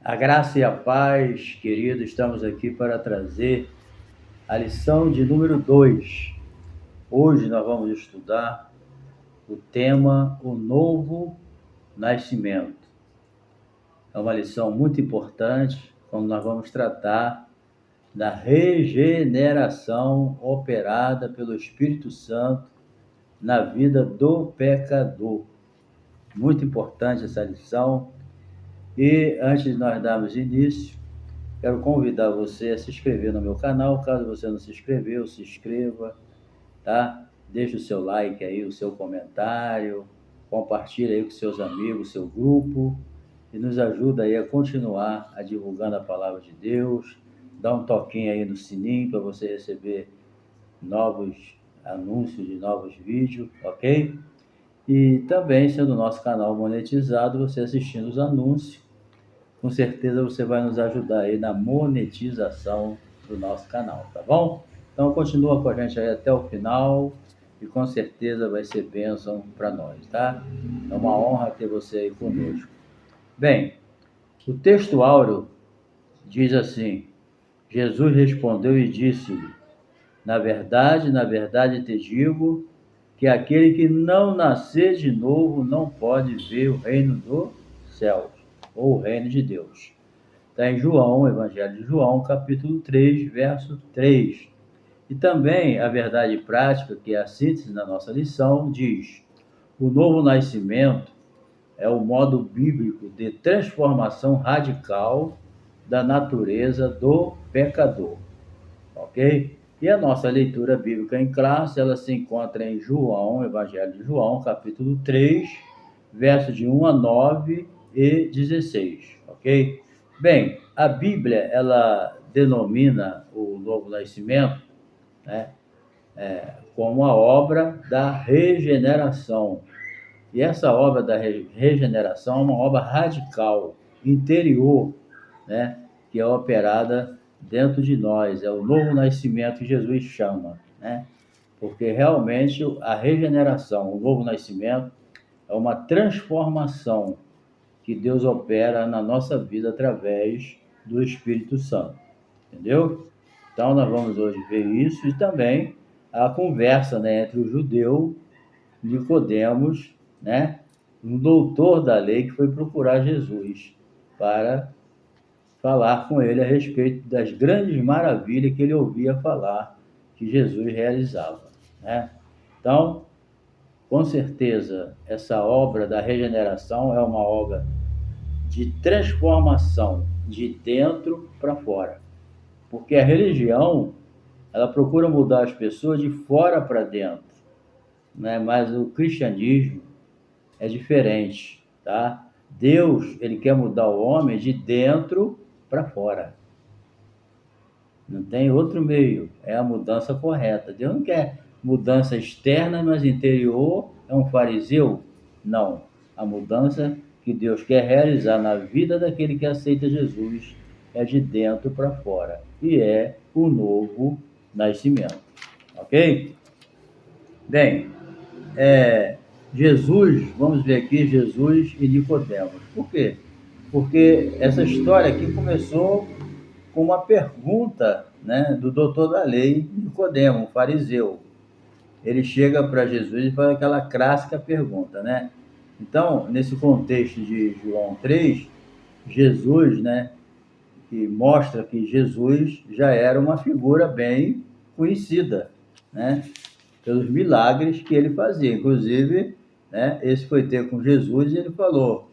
A graça e a paz, querido, estamos aqui para trazer a lição de número 2. Hoje nós vamos estudar o tema O Novo Nascimento. É uma lição muito importante, quando nós vamos tratar da regeneração operada pelo Espírito Santo na vida do pecador. Muito importante essa lição. E antes de nós darmos início, quero convidar você a se inscrever no meu canal. Caso você não se inscreveu, se inscreva, tá? Deixe o seu like aí, o seu comentário, compartilhe aí com seus amigos, seu grupo, e nos ajuda aí a continuar a divulgando a palavra de Deus. Dá um toquinho aí no sininho para você receber novos anúncios de novos vídeos, ok? E também, sendo o nosso canal monetizado, você assistindo os anúncios, com certeza você vai nos ajudar aí na monetização do nosso canal, tá bom? Então continua com a gente aí até o final e com certeza vai ser bênção para nós, tá? É uma honra ter você aí conosco. Bem, o texto áureo diz assim: Jesus respondeu e disse-lhe: na verdade te digo que aquele que não nascer de novo não pode ver o reino dos céus, ou o reino de Deus. Está em João, Evangelho de João, capítulo 3, verso 3. E também a verdade prática, que é a síntese da nossa lição, diz: o novo nascimento é o modo bíblico de transformação radical da natureza do pecador, ok? E a nossa leitura bíblica em classe, ela se encontra em João, Evangelho de João, capítulo 3, versos de 1 a 9 e 16, ok? Bem, a Bíblia, ela denomina o novo nascimento, né, como a obra da regeneração. E essa obra da regeneração é uma obra radical, interior, né, que é operada dentro de nós. É o novo nascimento que Jesus chama, né? Porque realmente a regeneração, o novo nascimento, é uma transformação que Deus opera na nossa vida através do Espírito Santo, entendeu? Então nós vamos hoje ver isso e também a conversa, né, entre o judeu Nicodemos, né, um doutor da lei que foi procurar Jesus para falar com ele a respeito das grandes maravilhas que ele ouvia falar que Jesus realizava, né? Então, com certeza, essa obra da regeneração é uma obra de transformação de dentro para fora. Porque a religião, ela procura mudar as pessoas de fora para dentro, né? Mas o cristianismo é diferente, tá? Deus, ele quer mudar o homem de dentro para fora. Não tem outro meio, é a mudança correta. Deus não quer mudança externa, mas interior é um fariseu? Não. A mudança que Deus quer realizar na vida daquele que aceita Jesus é de dentro para fora. E é o novo nascimento. Ok? Bem, Jesus, vamos ver aqui Jesus e Nicodemos. Por quê? Porque essa história aqui começou com uma pergunta, né, do doutor da lei, Nicodemo, um fariseu. Ele chega para Jesus e faz aquela clássica pergunta, né? Então, nesse contexto de João 3, Jesus, né, que mostra que Jesus já era uma figura bem conhecida, né, pelos milagres que ele fazia. Inclusive, né, esse foi ter com Jesus e ele falou,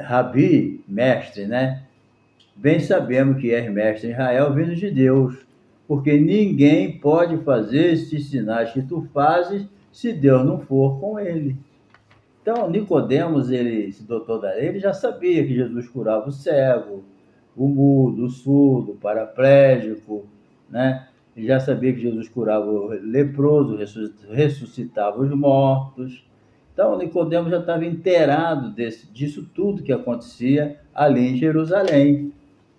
Rabi, mestre, né? Bem sabemos que és mestre em Israel, vindo de Deus, porque ninguém pode fazer estes sinais que tu fazes se Deus não for com ele. Então, Nicodemos, esse doutor da lei, ele já sabia que Jesus curava o cego, o mudo, o surdo, o paraplégico, né? Ele já sabia que Jesus curava o leproso, ressuscitava os mortos. Então, Nicodemos já estava inteirado disso tudo que acontecia ali em Jerusalém,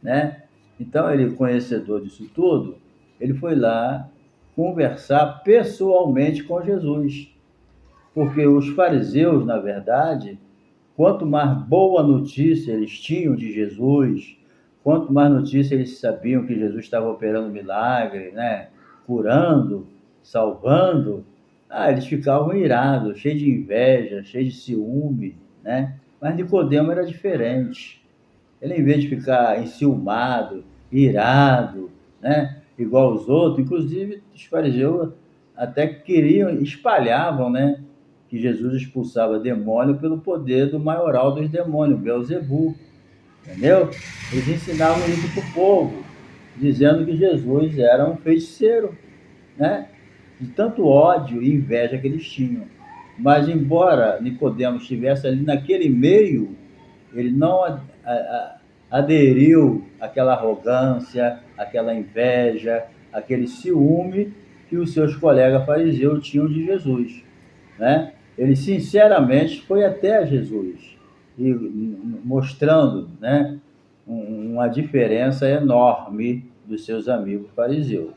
né? Então, ele, conhecedor disso tudo, ele foi lá conversar pessoalmente com Jesus. Porque os fariseus, na verdade, quanto mais boa notícia eles tinham de Jesus, quanto mais notícia eles sabiam que Jesus estava operando milagre, né? Curando, salvando, eles ficavam irados, cheios de inveja, cheios de ciúme, né? Mas Nicodemo era diferente. Ele, em vez de ficar enciumado, irado, né? Igual os outros, inclusive os fariseus até queriam, espalhavam, né? Que Jesus expulsava demônio pelo poder do maioral dos demônios, Beelzebul, entendeu? Eles ensinavam isso para o povo, dizendo que Jesus era um feiticeiro, né? De tanto ódio e inveja que eles tinham. Mas embora Nicodemo estivesse ali naquele meio, ele não aderiu àquela arrogância, àquela inveja, aquele ciúme que os seus colegas fariseus tinham de Jesus, né? Ele sinceramente foi até Jesus e mostrando, né, uma diferença enorme dos seus amigos fariseus,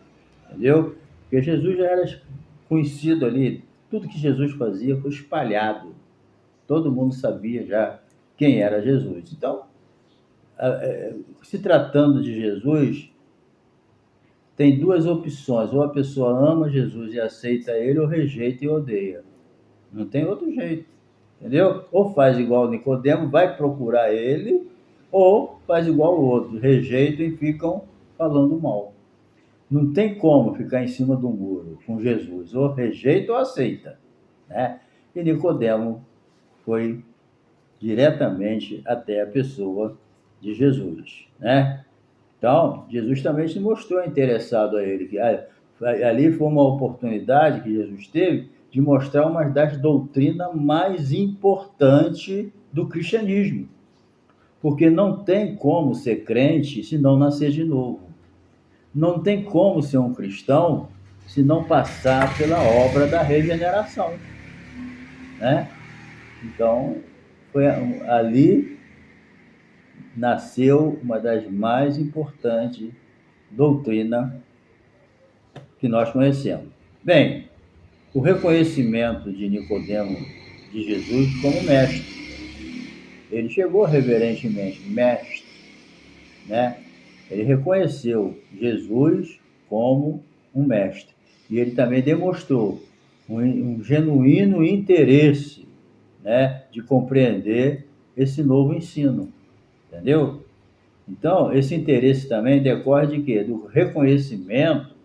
entendeu? Porque Jesus já era conhecido ali, tudo que Jesus fazia foi espalhado, todo mundo sabia já quem era Jesus. Então, se tratando de Jesus, tem duas opções: ou a pessoa ama Jesus e aceita ele, ou rejeita e odeia. Não tem outro jeito, entendeu? Ou faz igual o Nicodemo, vai procurar ele, ou faz igual o outro, rejeitam e ficam falando mal. Não tem como ficar em cima do muro com Jesus, ou rejeita ou aceita, né? E Nicodemo foi diretamente até a pessoa de Jesus, né? Então, Jesus também se mostrou interessado a ele, que ali foi uma oportunidade que Jesus teve de mostrar uma das doutrinas mais importantes do cristianismo, porque não tem como ser crente se não nascer de novo. Não tem como ser um cristão se não passar pela obra da regeneração, né? Então, foi ali nasceu uma das mais importantes doutrinas que nós conhecemos. Bem, o reconhecimento de Nicodemo de Jesus como mestre. Ele chegou reverentemente, mestre, né? Ele reconheceu Jesus como um mestre. E ele também demonstrou um genuíno interesse, né, de compreender esse novo ensino, entendeu? Então, esse interesse também decorre de quê? Do reconhecimento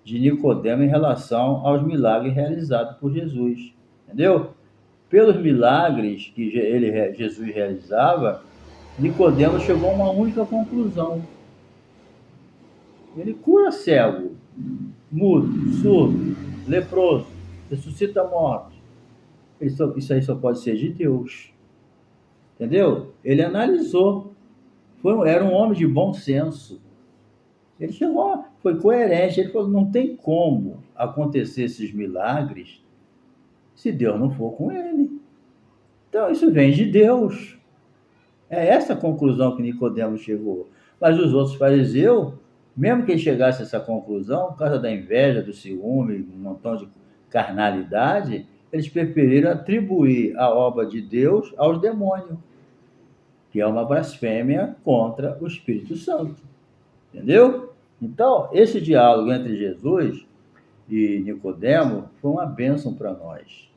de Nicodemo em relação aos milagres realizados por Jesus, entendeu? Pelos milagres que Jesus realizava, Nicodemo chegou a uma única conclusão: ele cura cego, mudo, surdo, leproso, ressuscita mortos. Isso aí só pode ser de Deus, entendeu? Ele analisou, era um homem de bom senso. Ele chegou, foi coerente, ele falou: não tem como acontecer esses milagres se Deus não for com ele. Então, isso vem de Deus. É essa a conclusão que Nicodemo chegou. Mas os outros fariseus, mesmo que eles chegassem a essa conclusão, por causa da inveja, do ciúme, um montão de carnalidade, eles preferiram atribuir a obra de Deus aos demônios, que é uma blasfêmia contra o Espírito Santo. Entendeu? Então, esse diálogo entre Jesus e Nicodemo foi uma bênção para nós,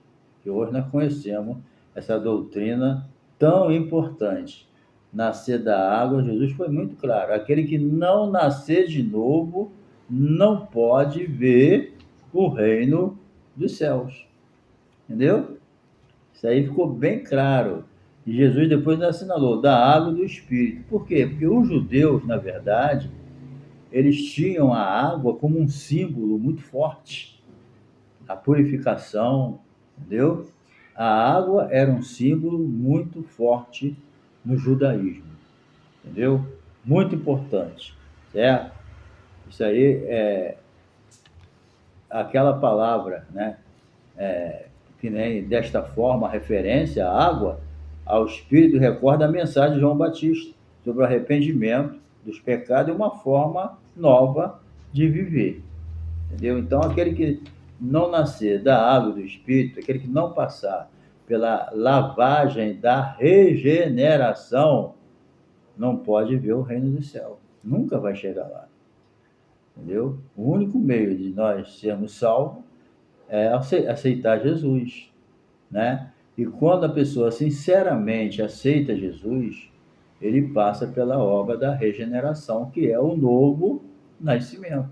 que hoje nós conhecemos essa doutrina tão importante. Nascer da água, Jesus foi muito claro: aquele que não nascer de novo não pode ver o reino dos céus. Entendeu? Isso aí ficou bem claro. E Jesus depois nos assinalou: da água e do Espírito. Por quê? Porque os judeus, na verdade, eles tinham a água como um símbolo muito forte. A purificação, entendeu? A água era um símbolo muito forte no judaísmo, entendeu? Muito importante, certo? Isso aí é aquela palavra, né? Que nem desta forma, a referência à água, ao Espírito, recorda a mensagem de João Batista sobre o arrependimento dos pecados e uma forma nova de viver, entendeu? Então, aquele que não nascer da água do Espírito, aquele que não passar pela lavagem da regeneração, não pode ver o reino do céu. Nunca vai chegar lá. Entendeu? O único meio de nós sermos salvos é aceitar Jesus, né? E quando a pessoa sinceramente aceita Jesus, ele passa pela obra da regeneração, que é o novo nascimento.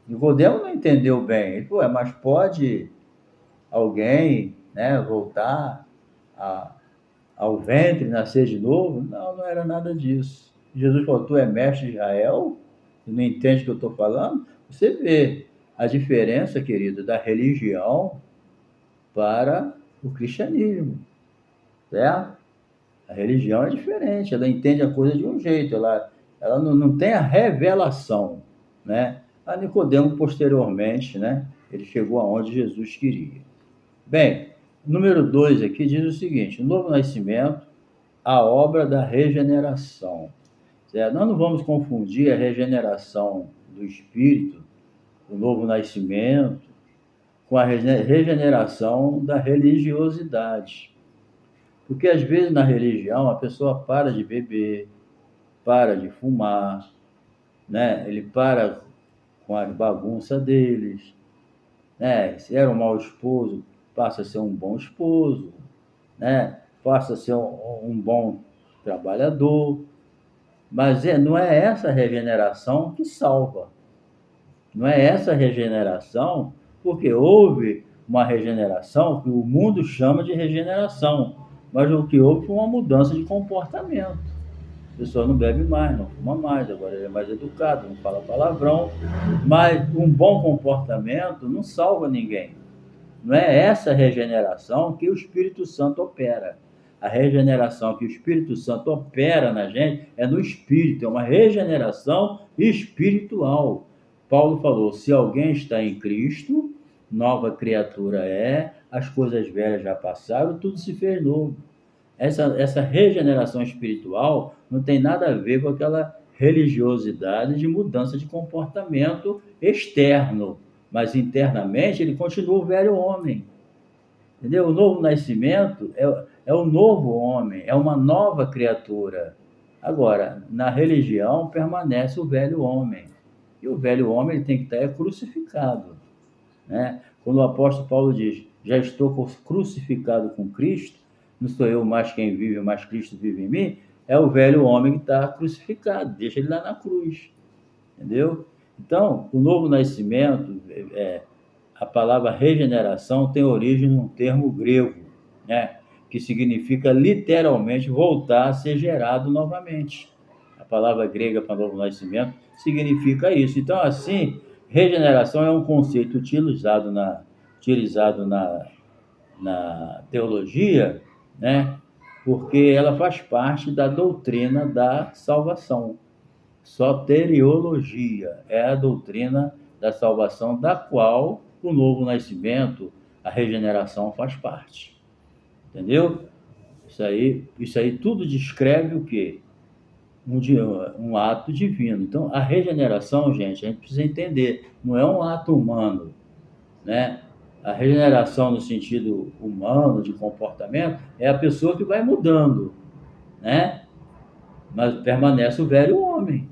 Nicodemo não entendeu bem. Ele falou, mas pode alguém, né, voltar ao ventre, nascer de novo? Não, não era nada disso. Jesus falou, tu é mestre de Israel? Tu não entende o que eu estou falando? Você vê a diferença, querido, da religião para o cristianismo, certo? A religião é diferente, ela entende a coisa de um jeito, ela não tem a revelação, né? A Nicodemo, posteriormente, né, ele chegou aonde Jesus queria. Bem, número 2 aqui diz o seguinte, o novo nascimento, a obra da regeneração. Certo? Nós não vamos confundir a regeneração do espírito, o novo nascimento, com a regeneração da religiosidade. Porque às vezes na religião a pessoa para de beber, para de fumar, né? Ele para com a bagunça deles, né? Se era um mau esposo, passa a ser um bom esposo, né? Passa a ser um bom trabalhador. Mas não é essa regeneração que salva. Não é essa regeneração, porque houve uma regeneração que o mundo chama de regeneração, mas o que houve foi uma mudança de comportamento. A pessoa não bebe mais, não fuma mais, agora ele é mais educado, não fala palavrão, mas um bom comportamento não salva ninguém. Não é essa regeneração que o Espírito Santo opera. A regeneração que o Espírito Santo opera na gente é no Espírito, é uma regeneração espiritual. Paulo falou, se alguém está em Cristo, nova criatura é, as coisas velhas já passaram, tudo se fez novo. Essa regeneração espiritual não tem nada a ver com aquela religiosidade de mudança de comportamento externo, mas internamente ele continua o velho homem. Entendeu? O novo nascimento é o novo homem, é uma nova criatura. Agora, na religião permanece o velho homem. E o velho homem ele tem que estar crucificado, né? Quando o apóstolo Paulo diz, já estou crucificado com Cristo, não sou eu mais quem vive, mas Cristo vive em mim, é o velho homem que está crucificado, deixa ele lá na cruz, entendeu? Então, o novo nascimento, a palavra regeneração tem origem num termo grego, né? Que significa literalmente voltar a ser gerado novamente. A palavra grega para novo nascimento significa isso. Então, assim, regeneração é um conceito utilizado na teologia, né? Porque ela faz parte da doutrina da salvação. Soteriologia é a doutrina da salvação, da qual o novo nascimento, a regeneração faz parte. Entendeu? Isso aí tudo descreve o quê? Um ato divino. Então, a regeneração, gente, a gente precisa entender, não é um ato humano, né? A regeneração no sentido humano, de comportamento, é a pessoa que vai mudando, né? Mas permanece o velho homem,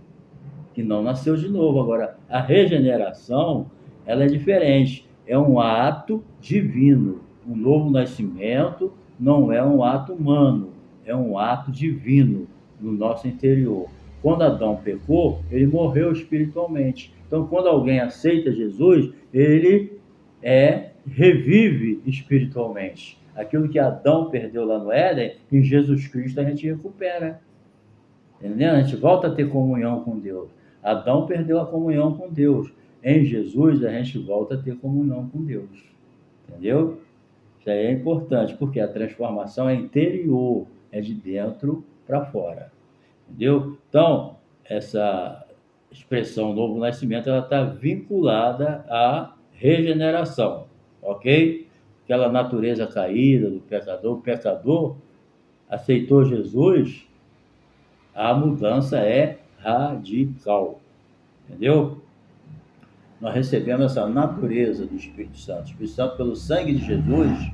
que não nasceu de novo. Agora, a regeneração, ela é diferente. É um ato divino. Um novo nascimento não é um ato humano, é um ato divino no nosso interior. Quando Adão pecou, ele morreu espiritualmente. Então, quando alguém aceita Jesus, ele revive espiritualmente. Aquilo que Adão perdeu lá no Éden, em Jesus Cristo a gente recupera. Entendeu? A gente volta a ter comunhão com Deus. Adão perdeu a comunhão com Deus. Em Jesus a gente volta a ter comunhão com Deus. Entendeu? Isso aí é importante, porque a transformação é interior, é de dentro para fora. Entendeu? Então, essa expressão novo nascimento, ela está vinculada à regeneração, ok? Aquela natureza caída do pecador, o pecador aceitou Jesus, a mudança é radical, entendeu? Nós recebemos essa natureza do Espírito Santo. O Espírito Santo, pelo sangue de Jesus,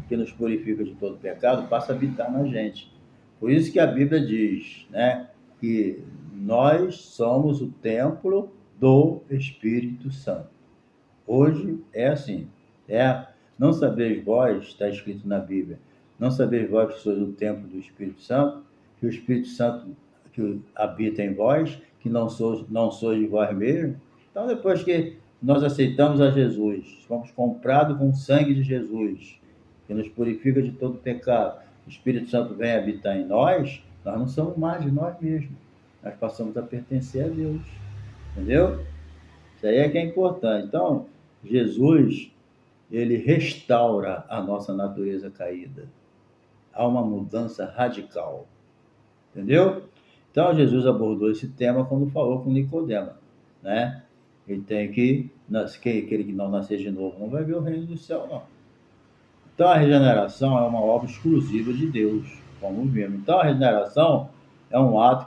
que nos purifica de todo pecado, passa a habitar na gente. Por isso que a Bíblia diz, né, que nós somos o templo do Espírito Santo. Hoje é assim. Não sabeis vós, está escrito na Bíblia, não sabeis vós que sois o templo do Espírito Santo, que o Espírito Santo que habita em vós, que não sois de vós mesmos. Então, depois que nós aceitamos a Jesus, fomos comprados com o sangue de Jesus, que nos purifica de todo pecado, o Espírito Santo vem habitar em nós, nós não somos mais de nós mesmos. Nós passamos a pertencer a Deus. Entendeu? Isso aí é que é importante. Então, Jesus, ele restaura a nossa natureza caída. Há uma mudança radical. Entendeu? Então, Jesus abordou esse tema quando falou com Nicodemo, né? Ele tem que, aquele que não nascer de novo não vai ver o reino do céu, não. Então, a regeneração é uma obra exclusiva de Deus, como vimos. Então, a regeneração é um ato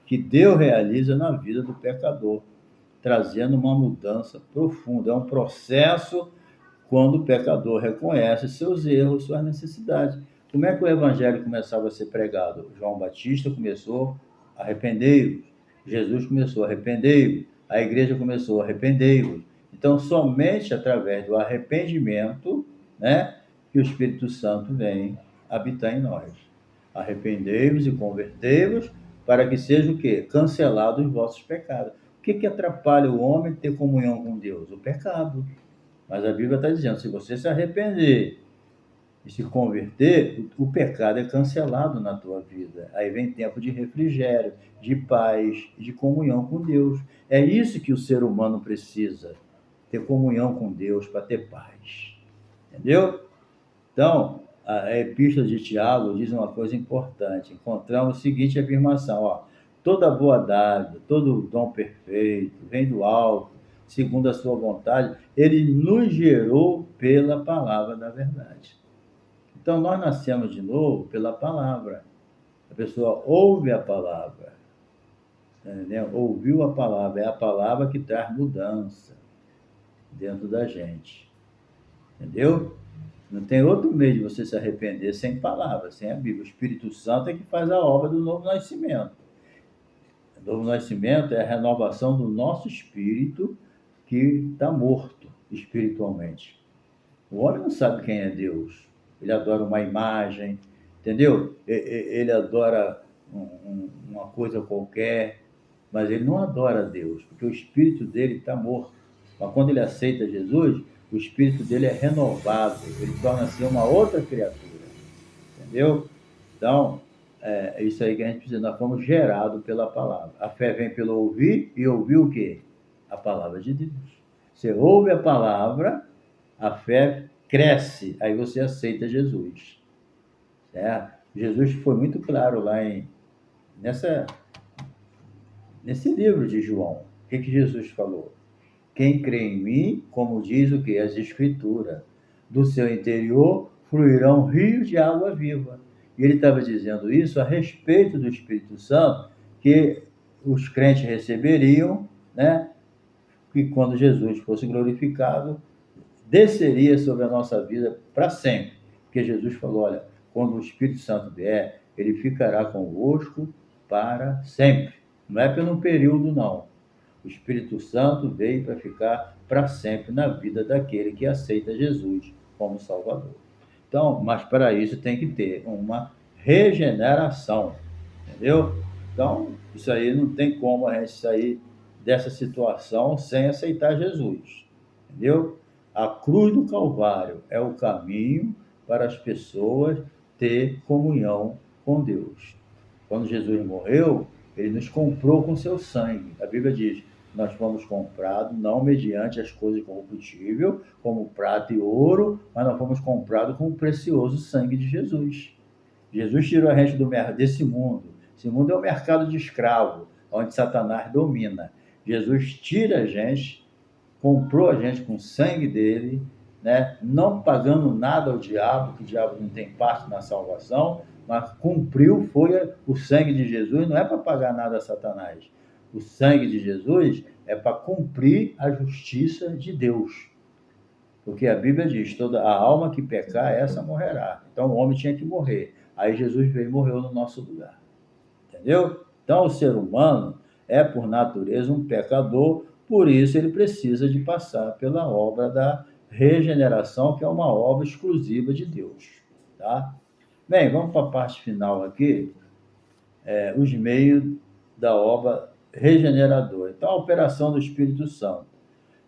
que Deus realiza na vida do pecador, trazendo uma mudança profunda. É um processo quando o pecador reconhece seus erros, suas necessidades. Como é que o evangelho começava a ser pregado? João Batista começou, arrependei-vos. Jesus começou, arrependei-vos. A igreja começou, arrependei-vos. Então, somente através do arrependimento, né, que o Espírito Santo vem habitar em nós. Arrependei-vos e convertei-vos para que seja o quê? Cancelados os vossos pecados. O que atrapalha o homem ter comunhão com Deus? O pecado. Mas a Bíblia está dizendo, se você se arrepender e se converter, o pecado é cancelado na tua vida. Aí vem tempo de refrigério, de paz, de comunhão com Deus. É isso que o ser humano precisa, ter comunhão com Deus para ter paz. Entendeu? Então, a Epístola de Tiago diz uma coisa importante. Encontramos a seguinte afirmação, ó, toda boa dádiva, todo dom perfeito, vem do alto, segundo a sua vontade, ele nos gerou pela palavra da verdade. Então, nós nascemos de novo pela palavra. A pessoa ouve a palavra, entendeu? Ouviu a palavra, é a palavra que traz mudança dentro da gente. Entendeu? Não tem outro meio de você se arrepender sem palavras, sem a Bíblia. O Espírito Santo é que faz a obra do novo nascimento. O novo nascimento é a renovação do nosso espírito que está morto espiritualmente. O homem não sabe quem é Deus. Ele adora uma imagem, entendeu? Ele adora uma coisa qualquer, mas ele não adora Deus, porque o espírito dele está morto. Mas quando ele aceita Jesus, o espírito dele é renovado, ele torna-se uma outra criatura, entendeu? Então, é isso aí que a gente precisa, nós fomos gerados pela palavra. A fé vem pelo ouvir, e ouvir o quê? A palavra de Deus. Você ouve a palavra, a fé cresce, aí você aceita Jesus. Certo? Jesus foi muito claro lá nesse livro de João. O que Jesus falou? Quem crê em mim, como diz o que? As Escrituras, do seu interior fluirão rios de água viva. E ele estava dizendo isso a respeito do Espírito Santo, que os crentes receberiam, né? Que quando Jesus fosse glorificado, desceria sobre a nossa vida para sempre. Porque Jesus falou, olha, quando o Espírito Santo vier, ele ficará convosco para sempre. Não é pelo período, não. O Espírito Santo veio para ficar para sempre na vida daquele que aceita Jesus como Salvador. Então, mas para isso tem que ter uma regeneração, entendeu? Então, isso aí não tem como a gente sair dessa situação sem aceitar Jesus, entendeu? A cruz do Calvário é o caminho para as pessoas ter comunhão com Deus. Quando Jesus morreu, ele nos comprou com seu sangue. A Bíblia diz, nós fomos comprados não mediante as coisas corruptíveis, como prata e ouro, mas nós fomos comprados com o precioso sangue de Jesus. Jesus tirou a gente desse mundo. Esse mundo é um mercado de escravo, onde Satanás domina. Jesus tira a gente, comprou a gente com o sangue dele, né? Não pagando nada ao diabo, que o diabo não tem parte na salvação, mas cumpriu, foi o sangue de Jesus, não é para pagar nada a Satanás. O sangue de Jesus é para cumprir a justiça de Deus. Porque a Bíblia diz, toda a alma que pecar, essa morrerá. Então o homem tinha que morrer. Aí Jesus veio e morreu no nosso lugar. Entendeu? Então o ser humano é, por natureza, um pecador, por isso ele precisa de passar pela obra da regeneração, que é uma obra exclusiva de Deus. Tá? Bem, vamos para a parte final aqui, os meios da obra regeneradora. Então, a operação do Espírito Santo.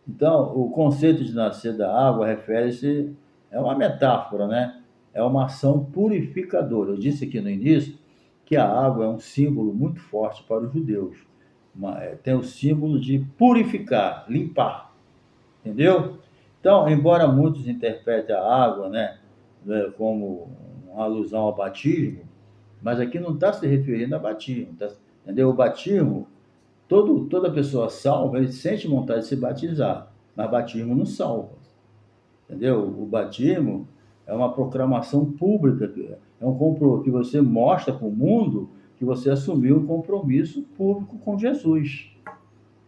Então, o conceito de nascer da água refere-se, é uma metáfora, né? É uma ação purificadora. Eu disse aqui no início que a água é um símbolo muito forte para os judeus. Tem o símbolo de purificar, limpar, entendeu? Então, embora muitos interpretem a água, como uma alusão ao batismo, mas aqui não está se referindo a batismo, entendeu? O batismo, toda pessoa salva, ele sente vontade de se batizar, mas batismo não salva, entendeu? O batismo é uma proclamação pública, é um compromisso que você mostra para o mundo que você assumiu um compromisso público com Jesus,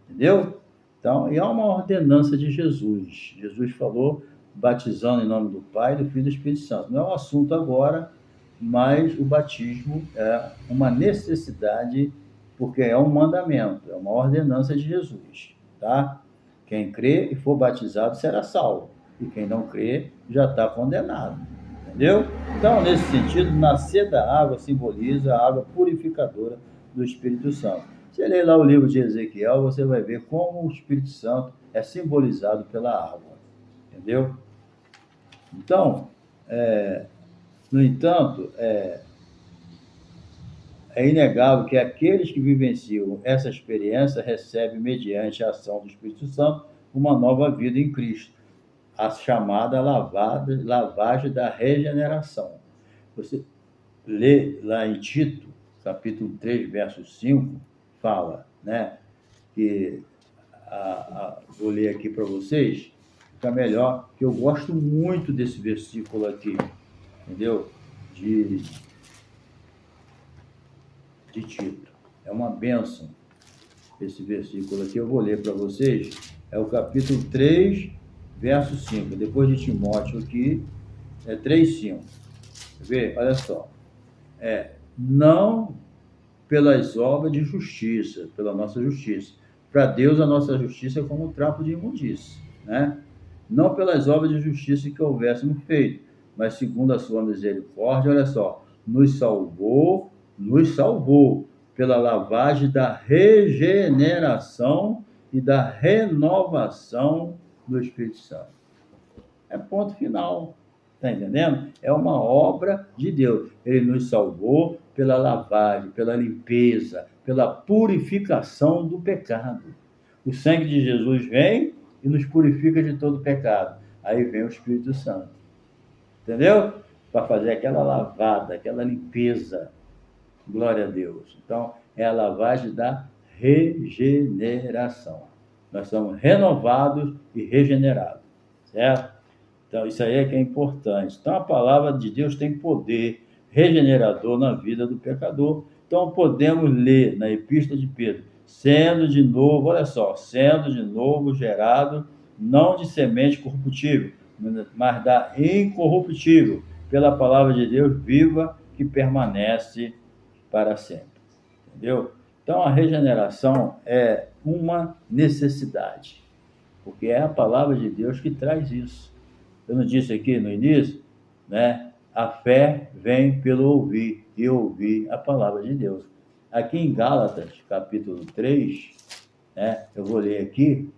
entendeu? Então, e há uma ordenança de Jesus. Jesus falou, batizando em nome do Pai, do Filho e do Espírito Santo. Não é um assunto agora, mas o batismo é uma necessidade, porque é um mandamento, é uma ordenança de Jesus, tá? Quem crê e for batizado será salvo, e quem não crê já está condenado, entendeu? Então, nesse sentido, nascer da água simboliza a água purificadora do Espírito Santo. Você lê lá o livro de Ezequiel, você vai ver como o Espírito Santo é simbolizado pela água, entendeu? Então, no entanto, é inegável que aqueles que vivenciam essa experiência recebem, mediante a ação do Espírito Santo, uma nova vida em Cristo, a chamada lavagem da regeneração. Você lê lá em Tito, capítulo 3, verso 5, fala, né, que vou ler aqui para vocês, fica melhor, que eu gosto muito desse versículo aqui, entendeu? De Tito. É uma bênção esse versículo aqui, eu vou ler para vocês, é o capítulo 3, verso 5, depois de Timóteo aqui, é 3, 5. Vê, olha só, não pelas obras de justiça, pela nossa justiça. Para Deus, a nossa justiça é como um trapo de imundícia, né? Não pelas obras de justiça que houvéssemos feito, mas segundo a sua misericórdia, olha só, nos salvou pela lavagem da regeneração e da renovação do Espírito Santo. É ponto final. Está entendendo? É uma obra de Deus. Ele nos salvou pela lavagem, pela limpeza, pela purificação do pecado. O sangue de Jesus vem e nos purifica de todo pecado. Aí vem o Espírito Santo. Entendeu? Para fazer aquela lavada, aquela limpeza. Glória a Deus. Então, é a lavagem da regeneração. Nós somos renovados e regenerados. Certo? Então, isso aí é que é importante. Então, a palavra de Deus tem poder regenerador na vida do pecador. Então, podemos ler na Epístola de Pedro, sendo de novo, olha só, sendo de novo gerado, não de semente corruptível, mas da incorruptível, pela palavra de Deus viva, que permanece para sempre. Entendeu? Então, a regeneração é uma necessidade, porque é a palavra de Deus que traz isso. Eu não disse aqui no início, né? A fé vem pelo ouvir, e ouvir a palavra de Deus. Aqui em Gálatas, capítulo 3, né? Eu vou ler aqui.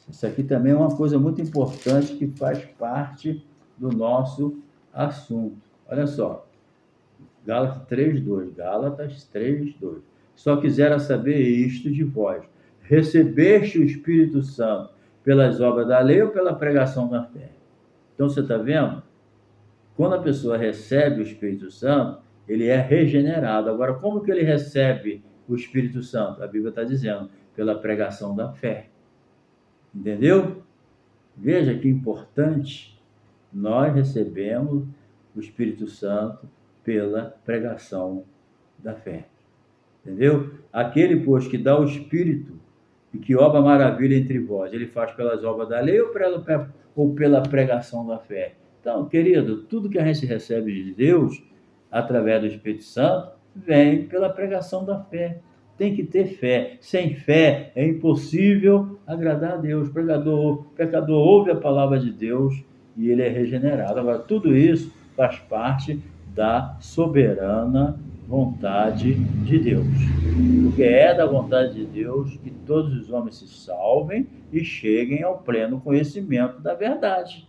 Isso aqui também é uma coisa muito importante que faz parte do nosso assunto. Olha só, Gálatas 3:2. Gálatas 3:2. Só quisera saber isto de vós: recebeste o Espírito Santo pelas obras da lei ou pela pregação da fé? Então, você está vendo? Quando a pessoa recebe o Espírito Santo, ele é regenerado. Agora, como que ele recebe o Espírito Santo? A Bíblia está dizendo, pela pregação da fé. Entendeu? Veja que importante. Nós recebemos o Espírito Santo pela pregação da fé. Entendeu? Aquele, pois, que dá o Espírito E que obra maravilha entre vós? Ele faz pelas obras da lei ou pela pregação da fé? Então, querido, tudo que a gente recebe de Deus, através do Espírito Santo, vem pela pregação da fé. Tem que ter fé. Sem fé é impossível agradar a Deus. O pecador ouve a palavra de Deus e ele é regenerado. Agora, tudo isso faz parte da soberana vontade de Deus. Porque é da vontade de Deus que todos os homens se salvem e cheguem ao pleno conhecimento da verdade.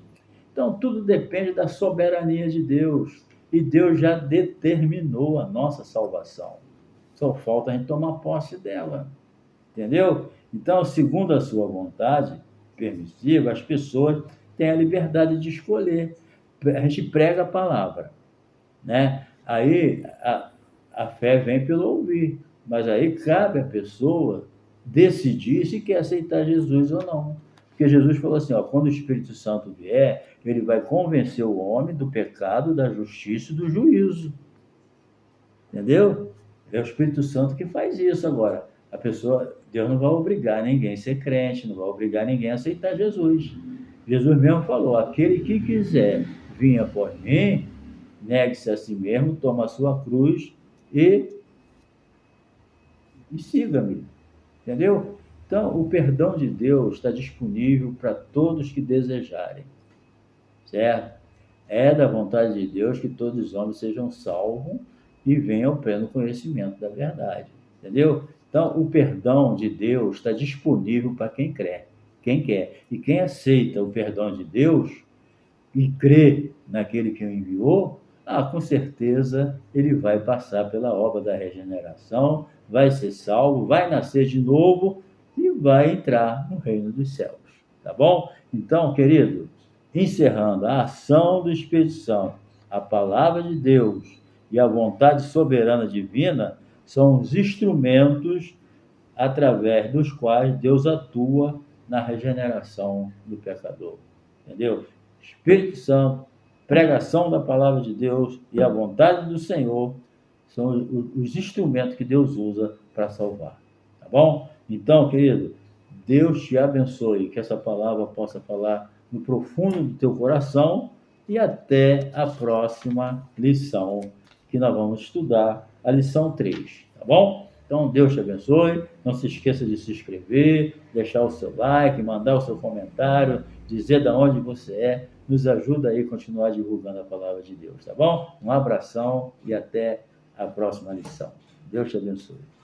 Então, tudo depende da soberania de Deus. E Deus já determinou a nossa salvação. Só falta a gente tomar posse dela. Entendeu? Então, segundo a sua vontade permissiva, as pessoas têm a liberdade de escolher. A gente prega a palavra, né? Aí a fé vem pelo ouvir, mas aí cabe à pessoa decidir se quer aceitar Jesus ou não. Porque Jesus falou assim, ó, quando o Espírito Santo vier, ele vai convencer o homem do pecado, da justiça e do juízo. Entendeu? É o Espírito Santo que faz isso agora. A pessoa, Deus não vai obrigar ninguém a ser crente, não vai obrigar ninguém a aceitar Jesus. Jesus mesmo falou, aquele que quiser vir após mim, negue-se a si mesmo, toma a sua cruz e siga-me. Entendeu? Então, o perdão de Deus está disponível para todos que desejarem. Certo? É da vontade de Deus que todos os homens sejam salvos e venham ao pleno conhecimento da verdade. Entendeu? Então, o perdão de Deus está disponível para quem crê, quem quer. E quem aceita o perdão de Deus e crê naquele que o enviou, com certeza ele vai passar pela obra da regeneração, vai ser salvo, vai nascer de novo e vai entrar no reino dos céus. Tá bom? Então, querido, encerrando, a ação do Espírito Santo, a palavra de Deus e a vontade soberana divina são os instrumentos através dos quais Deus atua na regeneração do pecador. Entendeu? Espírito Santo, pregação da palavra de Deus e a vontade do Senhor são os instrumentos que Deus usa para salvar. Tá bom? Então, querido, Deus te abençoe, que essa palavra possa falar no profundo do teu coração e até a próxima lição que nós vamos estudar, a lição 3, tá bom? Então, Deus te abençoe, não se esqueça de se inscrever, deixar o seu like, mandar o seu comentário, dizer de onde você é, nos ajuda aí a continuar divulgando a palavra de Deus, tá bom? Um abração e até a próxima lição. Deus te abençoe.